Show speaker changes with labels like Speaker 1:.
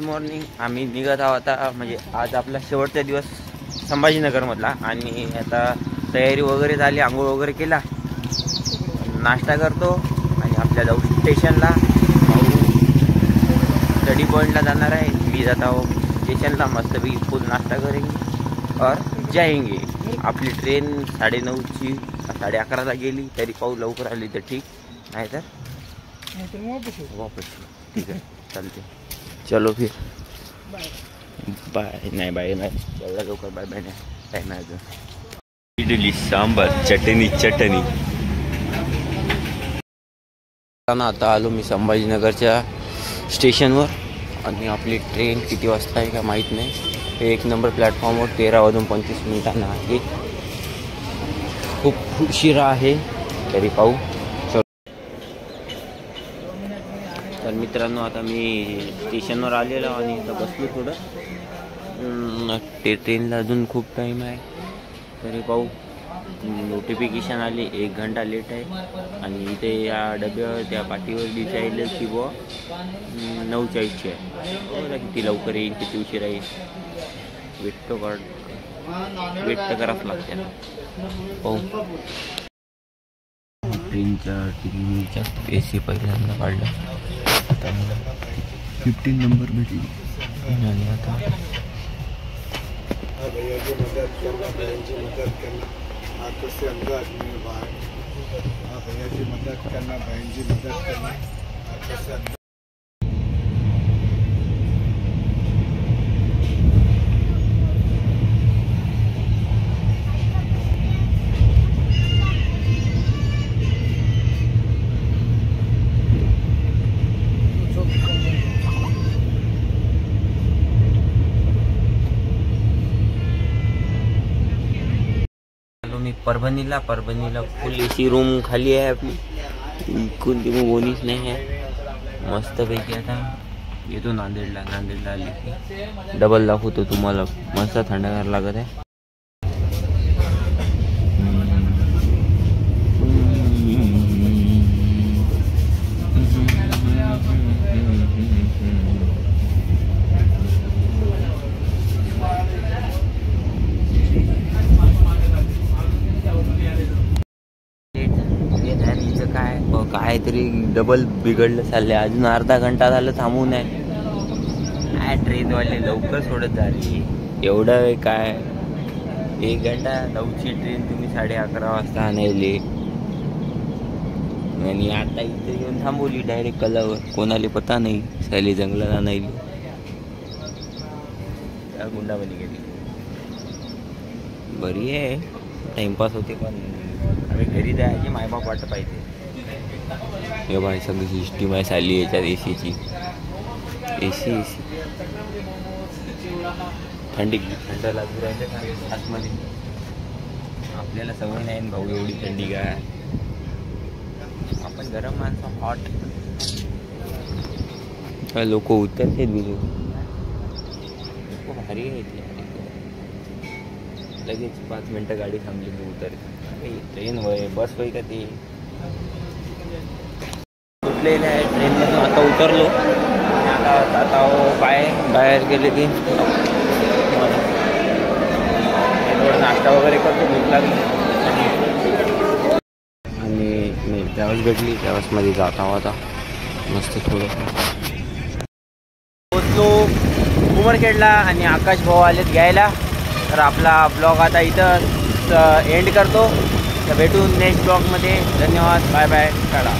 Speaker 1: Morning आम्ही निघत आहोत आता, म्हणजे आज आपला शेवटचा दिवस संभाजीनगरमधला. आणि आता तयारी वगैरे झाली, आंघोळ वगैरे केला, नाश्ता करतो आणि आपल्या जाऊ स्टेशनला. स्टडी पॉईंटला जाणार आहे. मी जात आहो स्टेशनला, मस्तपैकी फुल नाश्ता करेंगे और जाएंगे. आपली ट्रेन 9:30ची 11:30ला गेली तरी पाहू, लवकर आली तर ठीक, नाही तर वापस. ठीक आहे, चालते. चलो फिर बाय. नाही बाय नाही, एवढा लवकर बाय बाय नाही, टाईम आहे अजून. इडली सांबार चटणी. आता आलो मी संभाजीनगरच्या स्टेशनवर आणि आपली ट्रेन किती वाजता आहे का माहीत नाही. हे 1 नंबर प्लॅटफॉर्मवर 13:25 आहे. खूप उशिरा आहे तरी पाहू. तर मित्रांनो, आता मी स्टेशनवर आलेलो आणि आता बसलो थोडं. ट्रेनला अजून खूप टाईम आहे तरी पाहू. नोटिफिकेशन आली 1 घंटा लेट आहे आणि इथे या डब्यावर त्या पाठीवर लिहायला की बुवा 9:40ची आहे. बघा किती लवकर येईल, किती उशीर येईल. वेट तर करावंच लागते. पाहू. ट्रेनच्या टीव्हीच्या AC पहिल्यांदा काढला, आता मला 15 नंबर भेटली आणि आता
Speaker 2: से अंदर आदमी बाहर भैया की मदद करना, बहन की मदद करना.
Speaker 1: परभणीला फुल AC रूम खाली आहे आपली. कोणती मग कोणीच नाही आहे. मस्तपैकी आता येतो नांदेडला आली की डबल दाखवतो तुम्हाला. मस्त थंडगार लागत आहे. काहीतरी डबल बिघडलं चाललंय. अजून अर्धा घंटा झालं थांबून आहे. काय ट्रेनवाले लवकर सोडत झाली. एवढा वेळ काय, 1 घंटा. 9ची ट्रेन तुम्ही 11:30 वाजता आणायली आणि आता इथे येऊन थांबवली डायरेक्ट कलावर. कोणाला पता नाही, सायली जंगलात आणायली. त्या गुंडामध्ये गेली. बरी आहे, टाइमपास होते. पण आम्ही घरी जायचे मायबाप वाटत पाहिजे. हे बाय सगळी सिस्टीम आहे साली याच्यात ACची. AC थंड लागू राहिलं का आतमध्ये. आपल्याला सवय नाही भाऊ एवढी थंडी काय. आपण गरम माणसं, हॉट. लोक उतरते बिजू, खूप भारी आहे इथले. लगेच 5 मिनटं गाडी थांबली की उतरते. ट्रेन होय बस होय का ते. उठलेलं आहे ट्रेनमधून, आता उतरलो. आता जाता बाहेर गेले की थोडं नाश्ता वगैरे करतो, भूक लागली. आणि त्यावेळेस भेटली, त्यावेळेसमध्ये जाता आता मस्त थोडं पोचलो उमरखेडला आणि आकाश भाऊ आलेत घ्यायला. तर आपला ब्लॉग आता इथं एंड करतो. तर भेटू नेक्स्ट ब्लॉगमध्ये. धन्यवाद, बाय बाय, टाटा.